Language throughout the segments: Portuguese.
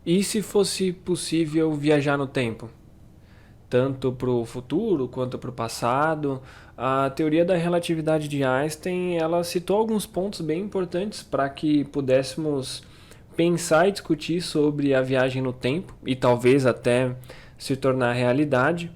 E se fosse possível viajar no tempo? Tanto para o futuro quanto para o passado. A teoria da relatividade de Einstein, ela citou alguns pontos bem importantes para que pudéssemos pensar e discutir sobre a viagem no tempo e talvez até se tornar realidade.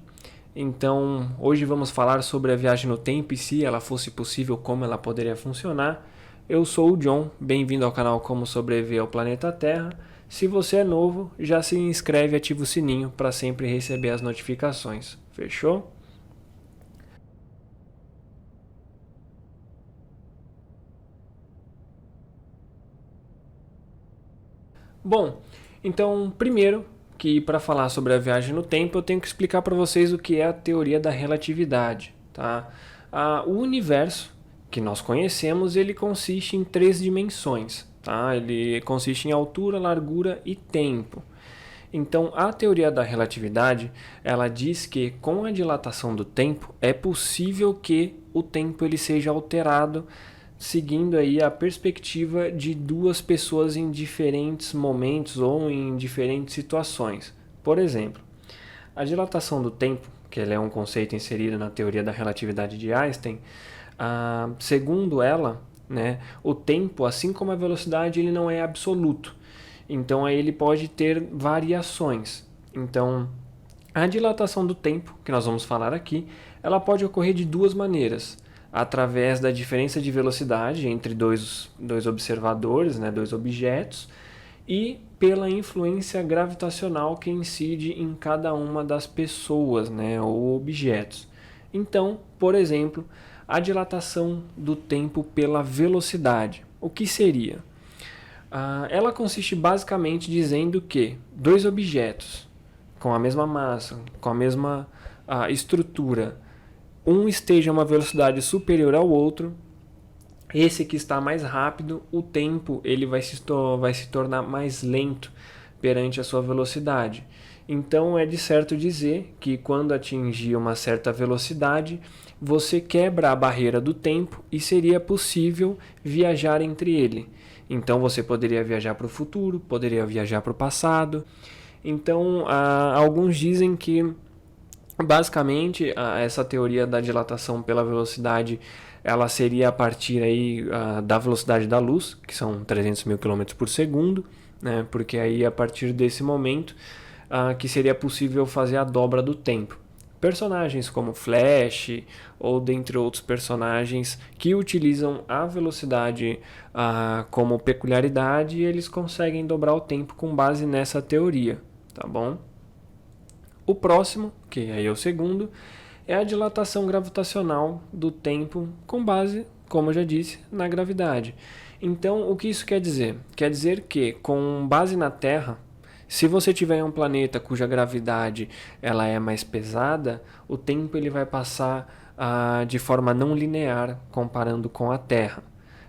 Então, hoje vamos falar sobre a viagem no tempo e se ela fosse possível, como ela poderia funcionar. Eu sou o John, bem-vindo ao canal Como Sobreviver ao Planeta Terra. Se você é novo, já se inscreve e ativa o sininho para sempre receber as notificações. Fechou? Bom, então, primeiro que para falar sobre a viagem no tempo, eu tenho que explicar para vocês o que é a teoria da relatividade, tá? O universo que nós conhecemos, ele consiste em três dimensões, tá? Ele consiste em altura, largura e tempo. Então, a teoria da relatividade, ela diz que com a dilatação do tempo é possível que o tempo ele seja alterado seguindo aí a perspectiva de duas pessoas em diferentes momentos ou em diferentes situações. Por exemplo, a dilatação do tempo, que é um conceito inserido na teoria da relatividade de Einstein, segundo ela, né, o tempo, assim como a velocidade, ele não é absoluto. Então aí ele pode ter variações. Então, a dilatação do tempo, que nós vamos falar aqui, ela pode ocorrer de duas maneiras. Através da diferença de velocidade entre dois observadores, né, dois objetos, e pela influência gravitacional que incide em cada uma das pessoas, né, ou objetos. Então, por exemplo, a dilatação do tempo pela velocidade. O que seria? Ela consiste basicamente dizendo que dois objetos com a mesma massa, com a mesma estrutura, um esteja a uma velocidade superior ao outro, esse que está mais rápido, o tempo ele vai se tornar mais lento perante a sua velocidade. Então é de certo dizer que quando atingir uma certa velocidade, você quebra a barreira do tempo e seria possível viajar entre ele. Então você poderia viajar para o futuro, poderia viajar para o passado. Então alguns dizem que basicamente essa teoria da dilatação pela velocidade ela seria a partir aí da velocidade da luz, que são 300 mil km por segundo, né? Porque aí a partir desse momento que seria possível fazer a dobra do tempo. Personagens como Flash ou dentre outros personagens que utilizam a velocidade como peculiaridade, eles conseguem dobrar o tempo com base nessa teoria, tá bom? O próximo, que aí é o segundo, é a dilatação gravitacional do tempo com base, como eu já disse, na gravidade. Então, o que isso quer dizer? Quer dizer que, com base na Terra, se você tiver um planeta cuja gravidade ela é mais pesada, o tempo ele vai passar de forma não linear comparando com a Terra.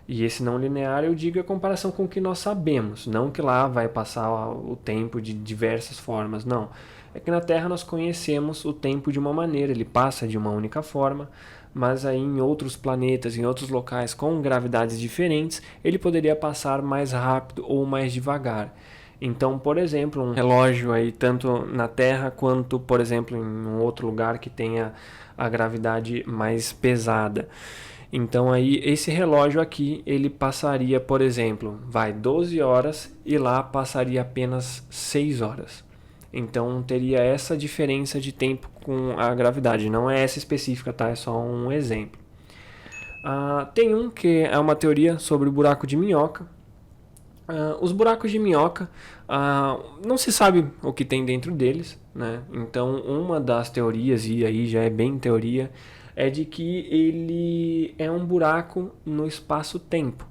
E esse não linear eu digo a comparação com o que nós sabemos, não que lá vai passar o tempo de diversas formas, não. É que na Terra nós conhecemos o tempo de uma maneira, ele passa de uma única forma, mas aí em outros planetas, em outros locais com gravidades diferentes, ele poderia passar mais rápido ou mais devagar. Então, por exemplo, um relógio aí tanto na Terra quanto, por exemplo, em um outro lugar que tenha a gravidade mais pesada. Então aí esse relógio aqui, ele passaria, por exemplo, 12 horas e lá passaria apenas 6 horas. Então teria essa diferença de tempo com a gravidade, não é essa específica, tá? É só um exemplo. Tem um que é uma teoria sobre o buraco de minhoca. Os buracos de minhoca, não se sabe o que tem dentro deles, né? Então uma das teorias, e aí já é bem teoria, é de que ele é um buraco no espaço-tempo.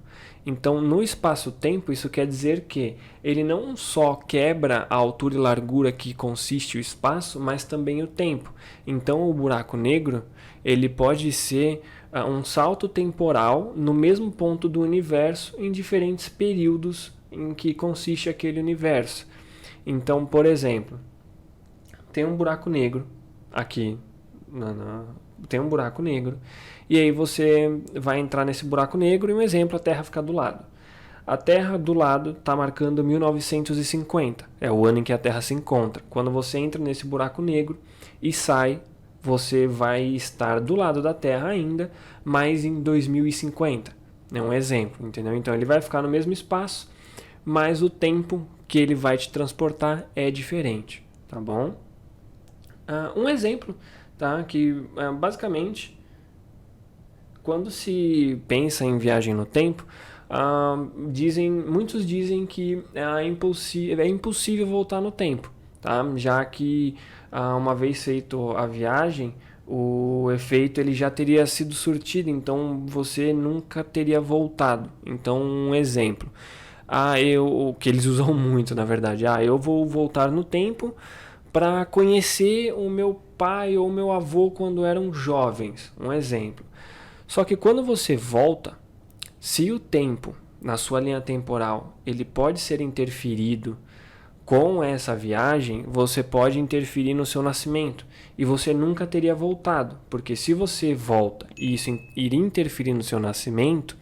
Então, no espaço-tempo, isso quer dizer que ele não só quebra a altura e largura que consiste o espaço, mas também o tempo. Então, o buraco negro ele pode ser um salto temporal no mesmo ponto do universo em diferentes períodos em que consiste aquele universo. Então, por exemplo, tem um buraco negro aqui tem um buraco negro, e aí você vai entrar nesse buraco negro e um exemplo, a Terra fica do lado. A Terra do lado está marcando 1950, é o ano em que a Terra se encontra. Quando você entra nesse buraco negro e sai, você vai estar do lado da Terra ainda, mas em 2050. É um exemplo, entendeu? Então ele vai ficar no mesmo espaço, mas o tempo que ele vai te transportar é diferente, tá bom? Um exemplo, tá? Que basicamente, quando se pensa em viagem no tempo, muitos dizem que é impossível voltar no tempo, tá? Já que uma vez feito a viagem, o efeito ele já teria sido surtido, então você nunca teria voltado. Então, um exemplo, o que eles usam muito, na verdade, eu vou voltar no tempo para conhecer o meu pai ou meu avô quando eram jovens, um exemplo. Só que quando você volta, se o tempo na sua linha temporal ele pode ser interferido com essa viagem, você pode interferir no seu nascimento e você nunca teria voltado, porque se você volta e isso iria interferir no seu nascimento,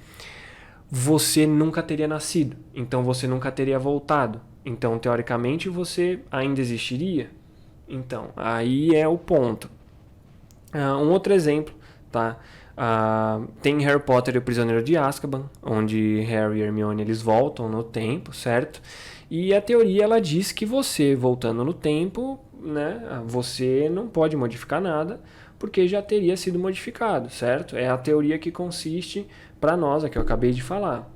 você nunca teria nascido, então você nunca teria voltado. Então, teoricamente, você ainda existiria. Então, aí é o ponto. Um outro exemplo, tá? Tem Harry Potter e o Prisioneiro de Azkaban, onde Harry e Hermione eles voltam no tempo, certo? E a teoria ela diz que você voltando no tempo, né, você não pode modificar nada, porque já teria sido modificado, certo? É a teoria que consiste para nós, a que eu acabei de falar.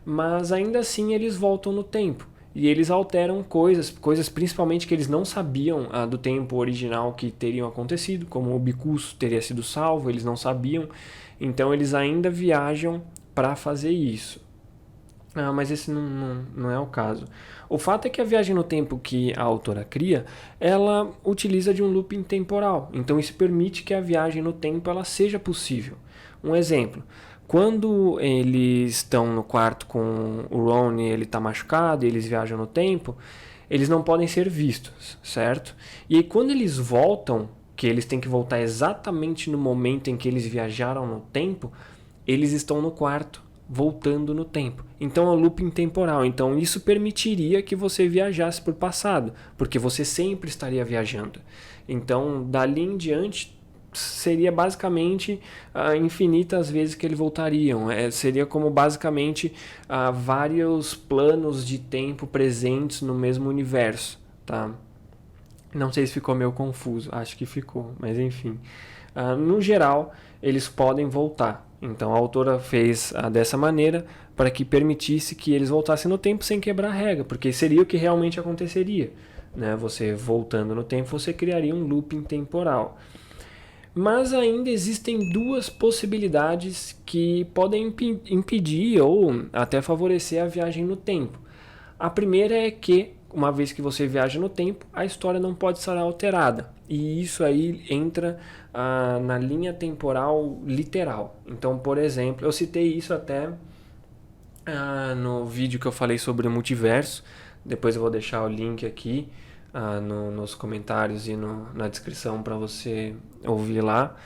Mas ainda assim eles voltam no tempo. E eles alteram coisas principalmente que eles não sabiam do tempo original que teriam acontecido, como o Bicurso teria sido salvo, eles não sabiam, então eles ainda viajam para fazer isso. Mas esse não é o caso. O fato é que a viagem no tempo que a autora cria, ela utiliza de um looping temporal, então isso permite que a viagem no tempo ela seja possível. Um exemplo, quando eles estão no quarto com o Ron e ele está machucado e eles viajam no tempo, eles não podem ser vistos, certo? E aí quando eles voltam, que eles têm que voltar exatamente no momento em que eles viajaram no tempo, eles estão no quarto, voltando no tempo. Então é um looping temporal. Então isso permitiria que você viajasse por passado, porque você sempre estaria viajando. Então dali em diante seria basicamente infinitas vezes que eles voltariam. Seria como basicamente vários planos de tempo presentes no mesmo universo, tá? Não sei se ficou meio confuso, acho que ficou, mas enfim. No geral, eles podem voltar. Então a autora fez dessa maneira para que permitisse que eles voltassem no tempo sem quebrar a regra, porque seria o que realmente aconteceria, né? Você voltando no tempo, você criaria um looping temporal. Mas ainda existem duas possibilidades que podem impedir ou até favorecer a viagem no tempo. A primeira é que, uma vez que você viaja no tempo, a história não pode ser alterada. E isso aí entra na linha temporal literal. Então, por exemplo, eu citei isso até no vídeo que eu falei sobre o multiverso. Depois eu vou deixar o link aqui nos comentários e na descrição para você ouvir lá.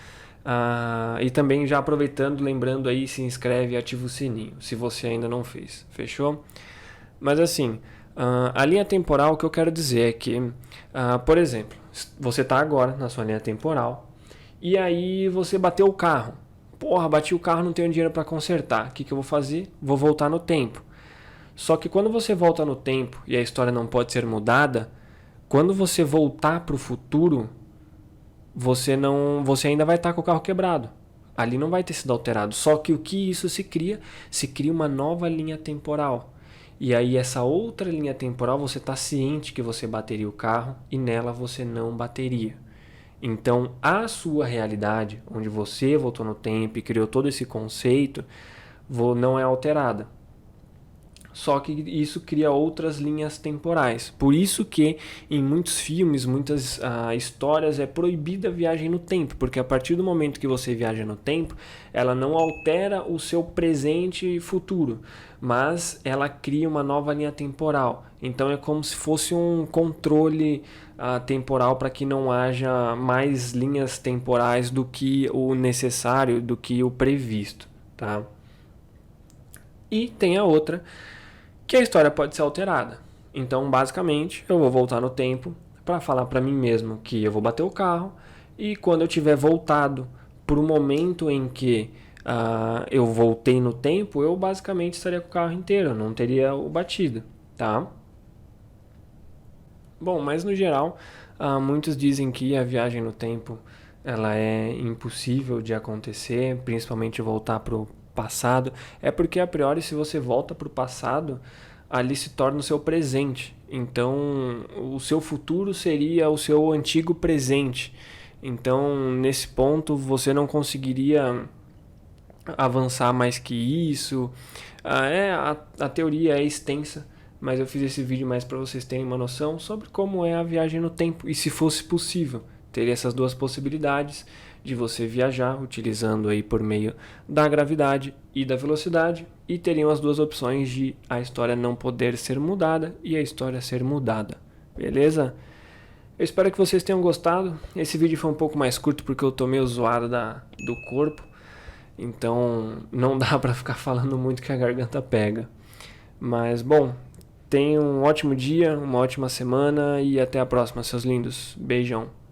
E também já aproveitando, lembrando aí, se inscreve e ativa o sininho, se você ainda não fez. Fechou? Mas assim, a linha temporal, o que eu quero dizer é que, por exemplo, você está agora na sua linha temporal e aí você bateu o carro. Porra, bati o carro, não tenho dinheiro para consertar. O que eu vou fazer? Vou voltar no tempo. Só que quando você volta no tempo e a história não pode ser mudada, quando você voltar para o futuro, você ainda vai estar com o carro quebrado. Ali não vai ter sido alterado. Só que o que isso se cria? Se cria uma nova linha temporal. E aí essa outra linha temporal você está ciente que você bateria o carro e nela você não bateria. Então a sua realidade, onde você voltou no tempo e criou todo esse conceito, não é alterada. Só que isso cria outras linhas temporais. Por isso que em muitos filmes, muitas histórias é proibida a viagem no tempo, porque a partir do momento que você viaja no tempo, ela não altera o seu presente e futuro, mas ela cria uma nova linha temporal. Então é como se fosse um controle temporal para que não haja mais linhas temporais do que o necessário, do que o previsto, tá? E tem a outra, que a história pode ser alterada. Então, basicamente, eu vou voltar no tempo para falar para mim mesmo que eu vou bater o carro e quando eu tiver voltado para o momento em que eu voltei no tempo, eu basicamente estaria com o carro inteiro, não teria o batido, tá? Bom, mas no geral, muitos dizem que a viagem no tempo ela é impossível de acontecer, principalmente voltar para o passado. É porque a priori, se você volta para o passado, ali se torna o seu presente. Então, o seu futuro seria o seu antigo presente. Então, nesse ponto, você não conseguiria avançar mais que isso. A teoria é extensa, mas eu fiz esse vídeo mais para vocês terem uma noção sobre como é a viagem no tempo e se fosse possível. Teria essas duas possibilidades de você viajar utilizando aí por meio da gravidade e da velocidade e teriam as duas opções de a história não poder ser mudada e a história ser mudada. Beleza? Eu espero que vocês tenham gostado. Esse vídeo foi um pouco mais curto porque eu tô meio zoado do corpo. Então não dá pra ficar falando muito que a garganta pega. Mas bom, tenham um ótimo dia, uma ótima semana e até a próxima, seus lindos. Beijão.